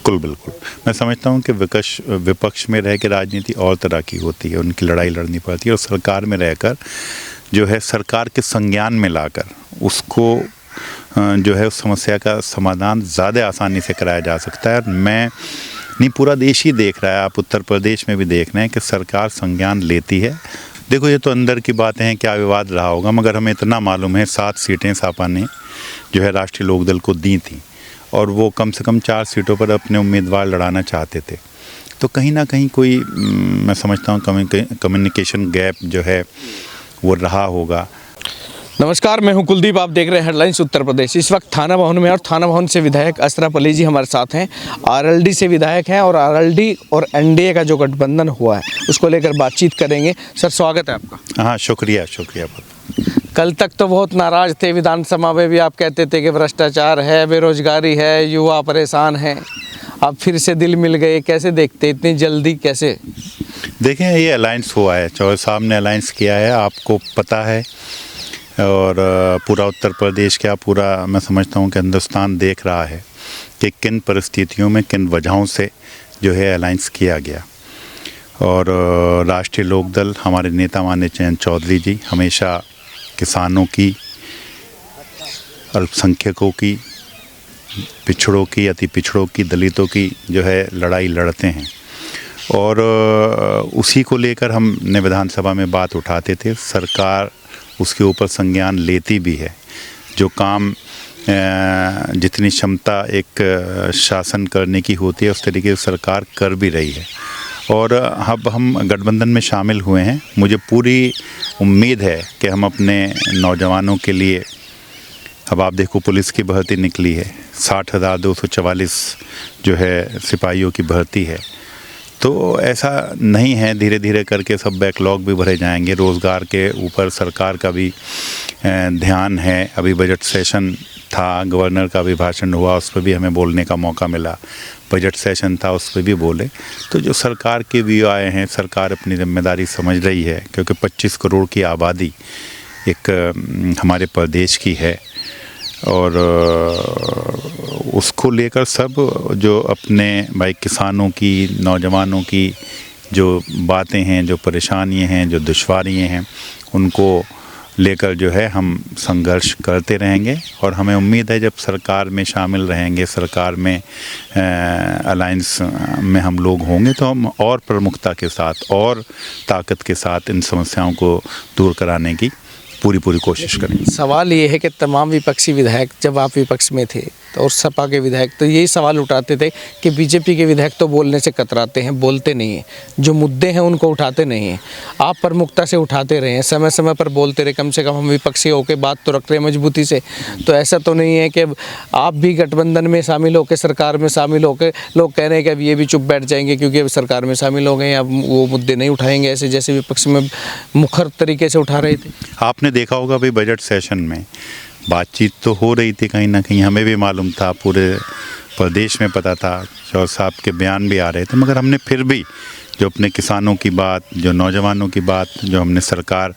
बिल्कुल, बिल्कुल। मैं समझता हूँ कि विपक्ष में रह के राजनीति और तरह की होती है, उनकी लड़ाई लड़नी पड़ती है और सरकार में रहकर जो है सरकार के संज्ञान में लाकर उसको जो है उस समस्या का समाधान ज़्यादा आसानी से कराया जा सकता है। मैं नहीं, पूरा देश ही देख रहा है, आप उत्तर प्रदेश में भी देख रहे हैं कि सरकार संज्ञान लेती है। देखो, ये तो अंदर की बातें हैं, क्या विवाद रहा होगा, मगर हमें इतना मालूम है 7 सीटें सपा ने जो है राष्ट्रीय लोकदल को दी थी और वो कम से कम 4 सीटों पर अपने उम्मीदवार लड़ाना चाहते थे। तो कहीं ना कहीं कोई मैं समझता हूँ कम्युनिकेशन गैप जो है वो रहा होगा। नमस्कार, मैं हूं कुलदीप, आप देख रहे हैं हेडलाइंस उत्तर प्रदेश। इस वक्त थाना भवन में और थाना भवन से विधायक अशरफ अली जी हमारे साथ हैं। आरएलडी से विधायक हैं और आरएलडी और एनडीए का जो गठबंधन हुआ है उसको लेकर बातचीत करेंगे। सर, स्वागत है आपका। हाँ, शुक्रिया शुक्रिया। कल तक तो बहुत नाराज थे, विधानसभा में भी आप कहते थे कि भ्रष्टाचार है, बेरोजगारी है, युवा परेशान है। अब फिर से दिल मिल गए, कैसे देखते इतनी जल्दी कैसे? देखें, ये अलायंस हुआ है, चौहान साहब ने अलायंस किया है, आपको पता है, और पूरा उत्तर प्रदेश क्या पूरा मैं समझता हूँ कि हिंदुस्तान देख रहा है कि किन परिस्थितियों में किन वजहों से जो है अलायंस किया गया। और राष्ट्रीय लोकदल, हमारे नेता माननीय चयन चौधरी जी हमेशा किसानों की, अल्पसंख्यकों की, पिछड़ों की, अति पिछड़ों की, दलितों की जो है लड़ाई लड़ते हैं और उसी को लेकर हमने विधानसभा में बात उठाते थे। सरकार उसके ऊपर संज्ञान लेती भी है। जो काम जितनी क्षमता एक शासन करने की होती है उस तरीके से सरकार कर भी रही है और अब हम गठबंधन में शामिल हुए हैं। मुझे पूरी उम्मीद है कि हम अपने नौजवानों के लिए, अब आप देखो पुलिस की भर्ती निकली है, 60,244 जो है सिपाहियों की भर्ती है। तो ऐसा नहीं है, धीरे धीरे करके सब बैकलॉग भी भरे जाएंगे। रोज़गार के ऊपर सरकार का भी ध्यान है। अभी बजट सेशन था, गवर्नर का भी भाषण हुआ, उस पर भी हमें बोलने का मौका मिला। बजट सेशन था, उस पर भी बोले। तो जो सरकार के व्यू आए हैं, सरकार अपनी जिम्मेदारी समझ रही है, क्योंकि 25 करोड़ की आबादी एक हमारे प्रदेश की है और उसको लेकर सब जो अपने भाई किसानों की, नौजवानों की जो बातें हैं, जो परेशानियां हैं, जो दुश्वारियां हैं, उनको लेकर जो है हम संघर्ष करते रहेंगे और हमें उम्मीद है जब सरकार में शामिल रहेंगे, सरकार में अलायंस में हम लोग होंगे तो हम और प्रमुखता के साथ और ताकत के साथ इन समस्याओं को दूर कराने की पूरी कोशिश करेंगे। सवाल ये है कि तमाम विपक्षी विधायक, जब आप विपक्ष में थे तो और सपा के विधायक तो यही सवाल उठाते थे कि बीजेपी के विधायक तो बोलने से कतराते हैं, बोलते नहीं हैं, जो मुद्दे हैं उनको उठाते नहीं हैं। आप प्रमुखता से उठाते रहे हैं, समय समय पर बोलते रहे, कम से कम हम विपक्षी होकर बात तो रख रहे हैं मजबूती से। तो ऐसा तो नहीं है कि आप भी गठबंधन में शामिल होकर, सरकार में शामिल होकर, लोग कह रहे हैं कि अब ये भी चुप बैठ जाएंगे क्योंकि अब सरकार में शामिल हो गए, अब वो मुद्दे नहीं उठाएंगे ऐसे जैसे विपक्ष में मुखर तरीके से उठा रहे थे। आपने देखा होगा भाई, बजट सेशन में बातचीत तो हो रही थी, कहीं ना कहीं हमें भी मालूम था, पूरे प्रदेश में पता था, चौहान साहब के बयान भी आ रहे थे, मगर हमने फिर भी जो अपने किसानों की बात, जो नौजवानों की बात जो हमने सरकार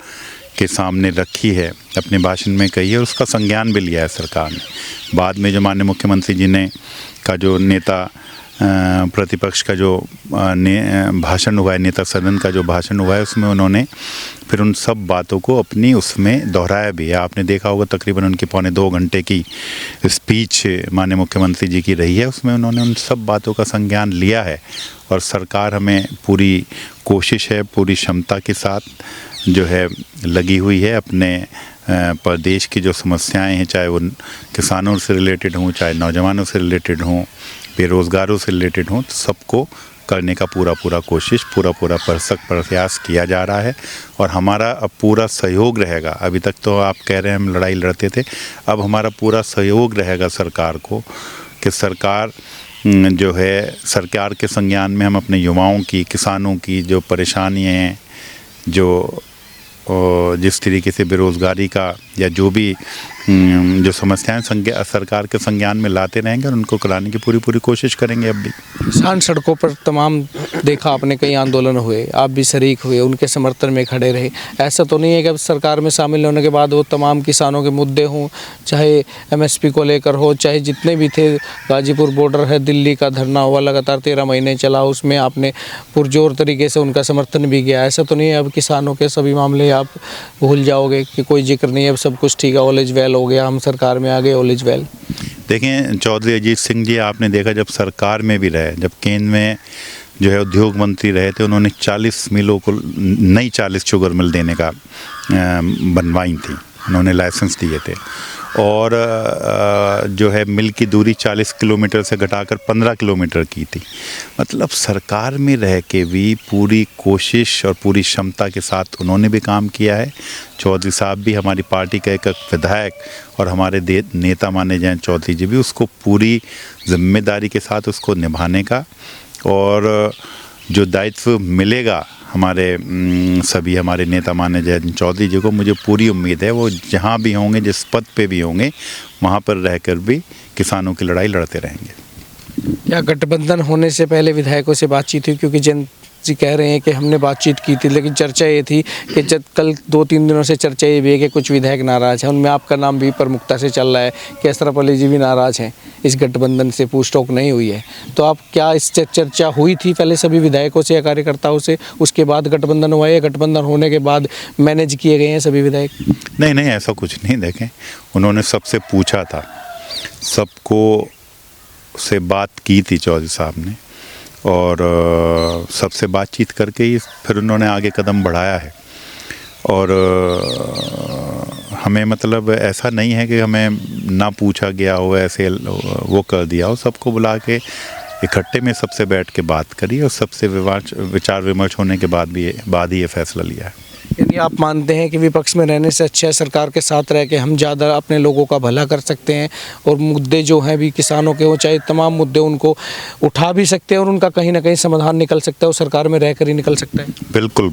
के सामने रखी है, अपने भाषण में कही है, उसका संज्ञान भी लिया है सरकार ने। बाद में जो माननीय मुख्यमंत्री जी ने का जो नेता प्रतिपक्ष का जो भाषण हुआ है, नेता सदन का जो भाषण हुआ है, उसमें उन्होंने फिर उन सब बातों को अपनी उसमें दोहराया भी है। आपने देखा होगा तकरीबन उनकी 2.25 घंटे की स्पीच माननीय मुख्यमंत्री जी की रही है, उसमें उन्होंने उन सब बातों का संज्ञान लिया है और सरकार हमें पूरी कोशिश है, पूरी क्षमता के साथ जो है लगी हुई है अपने प्रदेश की जो समस्याएं हैं, चाहे वो किसानों से रिलेटेड हों, चाहे नौजवानों से रिलेटेड हों, बेरोज़गारों से रिलेटेड हों, तो सबको करने का पूरा कोशिश, पूरा प्रयास किया जा रहा है और हमारा अब पूरा सहयोग रहेगा। अभी तक तो आप कह रहे हैं हम लड़ाई लड़ते थे, अब हमारा पूरा सहयोग रहेगा सरकार को कि सरकार जो है, सरकार के संज्ञान में हम अपने युवाओं की, किसानों की जो परेशानियाँ हैं, जो जिस तरीके से बेरोज़गारी का या जो भी जो समस्याएं सरकार के संज्ञान में लाते रहेंगे और उनको कराने की पूरी कोशिश करेंगे। अब भी किसान सड़कों पर तमाम देखा आपने, कई आंदोलन हुए, आप भी शरीक हुए, उनके समर्थन में खड़े रहे। ऐसा तो नहीं है कि अब सरकार में शामिल होने के बाद वो तमाम किसानों के मुद्दे हों, चाहे एमएसपी को लेकर हो, चाहे जितने भी थे, गाजीपुर बॉर्डर है, दिल्ली का धरना हुआ लगातार 13 महीने चला, उसमें आपने पुरजोर तरीके से उनका समर्थन भी किया। ऐसा तो नहीं है अब किसानों के सभी मामले आप भूल जाओगे कि कोई जिक्र नहीं है, अब सब कुछ ठीक है, ऑल इज वेल हो गया, हम सरकार में आ गए, ऑल इज वेल। देखें चौधरी अजीत सिंह जी, आपने देखा जब सरकार में भी रहे, जब केंद्र में जो है उद्योग मंत्री रहे थे, उन्होंने 40 मिलों को नई 40 शुगर मिल देने का बनवाई थी, उन्होंने लाइसेंस दिए थे। और जो है मिल की दूरी 40 किलोमीटर से घटाकर 15 किलोमीटर की थी। मतलब सरकार में रह के भी पूरी कोशिश और पूरी क्षमता के साथ उन्होंने भी काम किया है। चौधरी साहब भी, हमारी पार्टी का एक विधायक और हमारे नेता माने जाएं चौधरी जी भी, उसको पूरी जिम्मेदारी के साथ उसको निभाने का और जो दायित्व मिलेगा हमारे सभी हमारे नेता माने जय चौधरी जी को, मुझे पूरी उम्मीद है वो जहाँ भी होंगे, जिस पद पे भी होंगे, वहाँ पर रहकर भी किसानों की लड़ाई लड़ते रहेंगे। क्या गठबंधन होने से पहले विधायकों से बातचीत हुई? क्योंकि जन जी कह रहे हैं कि हमने बातचीत की थी, लेकिन चर्चा ये थी कि जब कल 2-3 दिनों से चर्चा ये भी है कि कुछ विधायक नाराज़ हैं, उनमें आपका नाम भी प्रमुखता से चल रहा है कि अशरफ अली जी भी नाराज़ हैं, इस गठबंधन से पूछताछ नहीं हुई है। तो आप क्या इस चर्चा हुई थी पहले सभी विधायकों से या कार्यकर्ताओं से, उसके बाद गठबंधन हुआ है या गठबंधन होने के बाद मैनेज किए गए हैं सभी विधायक? नहीं, ऐसा कुछ नहीं। देखें, उन्होंने सबसे पूछा था, सबको से बात की थी चौधरी साहब ने, और सबसे बातचीत करके ही फिर उन्होंने आगे कदम बढ़ाया है। और हमें मतलब ऐसा नहीं है कि हमें ना पूछा गया हो, ऐसे वो कर दिया हो। सबको बुला के इकट्ठे में सबसे बैठ के बात करी और सबसे विचार विमर्श होने के बाद ही ये फैसला लिया है। यदि आप मानते हैं कि विपक्ष में रहने से अच्छा है सरकार के साथ रह के हम ज़्यादा अपने लोगों का भला कर सकते हैं और मुद्दे जो हैं भी किसानों के हो, चाहे तमाम मुद्दे, उनको उठा भी सकते हैं और उनका कहीं ना कहीं समाधान निकल सकता है, वो सरकार में रहकर ही निकल सकता है? बिल्कुल।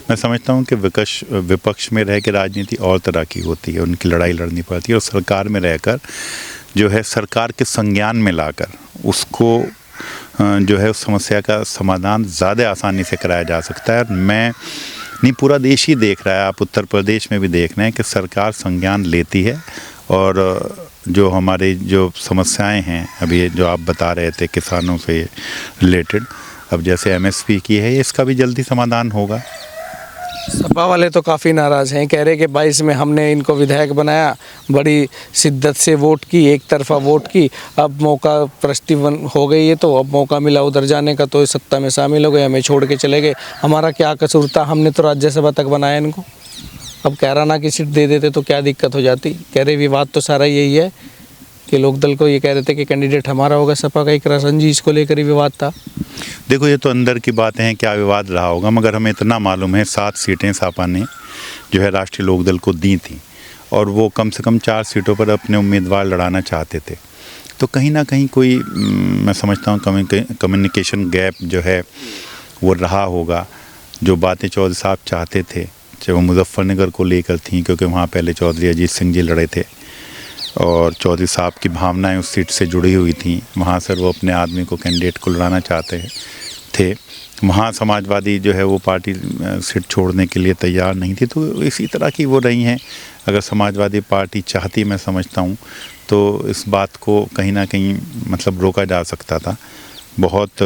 मैं समझता हूँ कि विपक्ष में रह के राजनीति और तरह की होती है, उनकी लड़ाई लड़नी पड़ती है, और सरकार में रहकर जो है सरकार के संज्ञान में लाकर उसको जो है उस समस्या का समाधान ज़्यादा आसानी से कराया जा सकता है। मैं नहीं, पूरा देश ही देख रहा है, आप उत्तर प्रदेश में भी देख रहे हैं कि सरकार संज्ञान लेती है और जो हमारे जो समस्याएं हैं अभी जो आप बता रहे थे किसानों से रिलेटेड, अब जैसे एमएसपी की है, इसका भी जल्दी समाधान होगा। सपा वाले तो काफ़ी नाराज़ हैं, कह रहे कि 22 में हमने इनको विधायक बनाया, बड़ी शिद्दत से वोट की, एक तरफा वोट की, अब मौका प्रस्टिवन हो गई है, तो अब मौका मिला उधर जाने का तो सत्ता में शामिल हो गए, हमें छोड़ के चले गए। हमारा क्या कसूर था, हमने तो राज्यसभा तक बनाया इनको। अब कैराना की सीट दे देते तो क्या दिक्कत हो जाती? कह रहे विवाद तो सारा यही है कि लोकदल को ये कह रहे थे कि कैंडिडेट हमारा होगा, सपा का एक राशन जी, इसको लेकर ही विवाद था। देखो, ये तो अंदर की बातें हैं, क्या विवाद रहा होगा, मगर हमें इतना मालूम है 7 सीटें सपा ने जो है राष्ट्रीय लोकदल को दी थी और वो कम से कम 4 सीटों पर अपने उम्मीदवार लड़ाना चाहते थे। तो कहीं ना कहीं कोई मैं समझता हूँ कम्युनिकेशन गैप जो है वो रहा होगा। जो बातें चौधरी साहब चाहते थे, चाहे वो मुजफ्फरनगर को लेकर थी, क्योंकि वहाँ पहले चौधरी अजीत सिंह जी लड़े थे और चौधरी साहब की भावनाएं उस सीट से जुड़ी हुई थी, वहाँ से वो अपने आदमी को कैंडिडेट को लड़ाना चाहते थे। वहाँ समाजवादी जो है वो पार्टी सीट छोड़ने के लिए तैयार नहीं थी, तो इसी तरह की वो रही हैं। अगर समाजवादी पार्टी चाहती, मैं समझता हूँ, तो इस बात को कहीं ना कहीं मतलब रोका जा सकता था। बहुत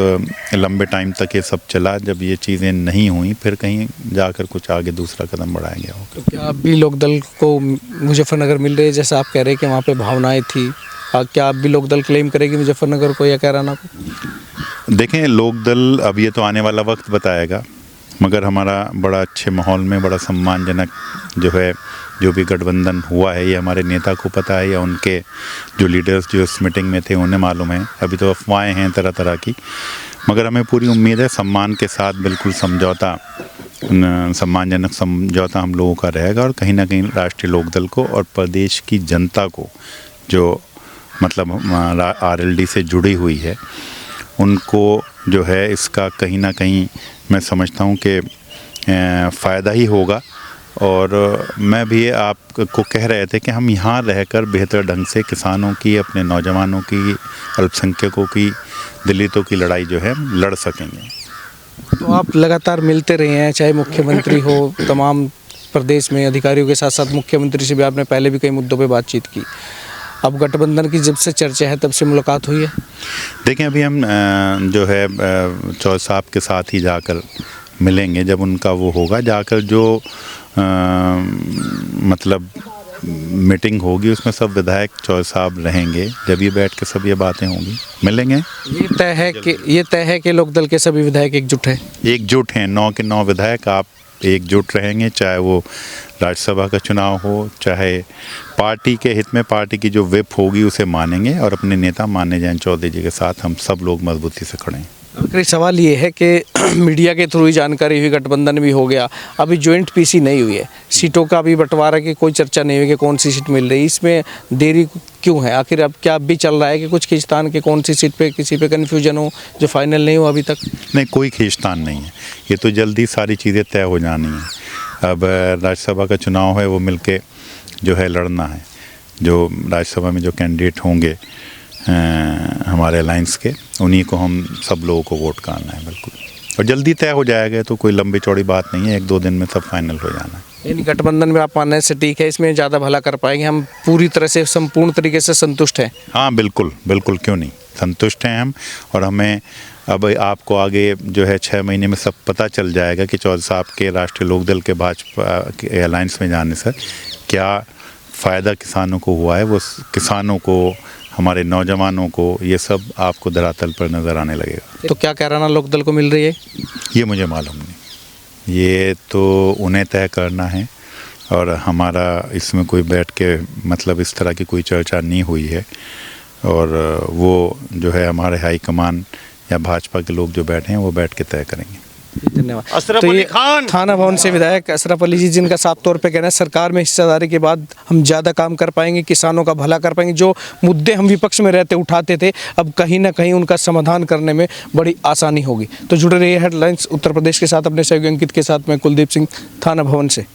लंबे टाइम तक ये सब चला, जब ये चीज़ें नहीं हुई फिर कहीं जाकर कुछ आगे दूसरा कदम बढ़ाया गया होगा। तो क्या आप भी लोकदल को मुजफ्फरनगर मिल रहे हैं, जैसा आप कह रहे हैं कि वहाँ पे भावनाएं थी, क्या आप भी लोकदल क्लेम करेगी मुजफ्फरनगर को या कैराना को? देखें, लोकदल अब ये तो आने वाला वक्त बताएगा, मगर हमारा बड़ा अच्छे माहौल में बड़ा सम्मानजनक जो है जो भी गठबंधन हुआ है, ये हमारे नेता को पता है या उनके जो लीडर्स जो इस मीटिंग में थे उन्हें मालूम है। अभी तो अफवाहें हैं तरह तरह की, मगर हमें पूरी उम्मीद है सम्मान के साथ बिल्कुल सम्मानजनक समझौता हम लोगों का रहेगा और कहीं ना कहीं राष्ट्रीय लोकदल को और प्रदेश की जनता को जो मतलब आरएलडी से जुड़ी हुई है उनको जो है इसका कहीं ना कहीं मैं समझता हूँ कि फ़ायदा ही होगा और मैं भी आपको कह रहे थे कि हम यहाँ रहकर बेहतर ढंग से किसानों की, अपने नौजवानों की, अल्पसंख्यकों की, दलितों की लड़ाई जो है लड़ सकेंगे। तो आप लगातार मिलते रहे हैं, चाहे मुख्यमंत्री हो, तमाम प्रदेश में अधिकारियों के साथ साथ मुख्यमंत्री से भी आपने पहले भी कई मुद्दों पे बातचीत की। अब गठबंधन की जब से चर्चा है तब से मुलाकात हुई है? देखें, अभी हम जो है चौधरी साहब के साथ ही जाकर मिलेंगे, जब उनका वो होगा, जाकर जो मतलब मीटिंग होगी उसमें सब विधायक चौधरी साहब रहेंगे, जब ये बैठ के सब ये बातें होंगी, मिलेंगे। ये तय है कि लोकदल के सभी विधायक एकजुट हैं? एकजुट हैं, 9 के 9 विधायक आप एकजुट रहेंगे, चाहे वो राज्यसभा का चुनाव हो, चाहे पार्टी के हित में पार्टी की जो विप होगी उसे मानेंगे, और अपने नेता मान्य जयंत चौधरी जी के साथ हम सब लोग मजबूती से खड़े हैं। आखिरी सवाल ये है कि मीडिया के थ्रू ही जानकारी हुई, गठबंधन भी हो गया, अभी ज्वाइंट पीसी नहीं हुई है, सीटों का भी बंटवारा की कोई चर्चा नहीं हुई कि कौन सी सीट मिल रही, इसमें देरी क्यों है? आखिर अब क्या अब भी चल रहा है कि कुछ खींचतान के कौन सी सीट पे किसी पे कन्फ्यूजन हो जो फाइनल नहीं हो अभी तक? नहीं, कोई खींचतान नहीं है, ये तो जल्दी सारी चीज़ें तय हो जानी है। अब राज्यसभा का चुनाव है, वो मिलके जो है लड़ना है, जो राज्यसभा में जो कैंडिडेट होंगे हमारे अलायंस के, उन्हीं को हम सब लोगों को वोट करना है बिल्कुल, और जल्दी तय हो जाएगा, तो कोई लंबी चौड़ी बात नहीं है, 1-2 दिन में सब फाइनल हो जाना है। यानी गठबंधन में आप मानने से ठीक है, इसमें ज़्यादा भला कर पाएंगे, हम पूरी तरह से संपूर्ण तरीके से संतुष्ट हैं? हाँ बिल्कुल बिल्कुल, क्यों नहीं, संतुष्ट हैं हम। और हमें अब आपको आगे जो है 6 महीने में सब पता चल जाएगा कि चौधरी साहब के राष्ट्रीय लोकदल के भाजपा के अलायंस में जाने से क्या फ़ायदा किसानों को हुआ है, वो किसानों को, हमारे नौजवानों को, ये सब आपको धरातल पर नज़र आने लगेगा। तो क्या कहना लोकदल को मिल रही है? ये मुझे मालूम नहीं, ये तो उन्हें तय करना है, और हमारा इसमें कोई बैठ के मतलब इस तरह की कोई चर्चा नहीं हुई है, और वो जो है हमारे हाईकमान या भाजपा के लोग जो बैठे हैं वो बैठ के तय करेंगे। धन्यवाद। तो ये थाना भवन से विधायक अशरफ अली जी, जिनका साफ तौर पे कहना है सरकार में हिस्सेदारी के बाद हम ज़्यादा काम कर पाएंगे, किसानों का भला कर पाएंगे, जो मुद्दे हम विपक्ष में रहते उठाते थे अब कहीं ना कहीं उनका समाधान करने में बड़ी आसानी होगी। तो जुड़े रहिए हेडलाइंस उत्तर प्रदेश के साथ अपने सहयोगी अंकित के साथ, मैं कुलदीप सिंह, थाना भवन से।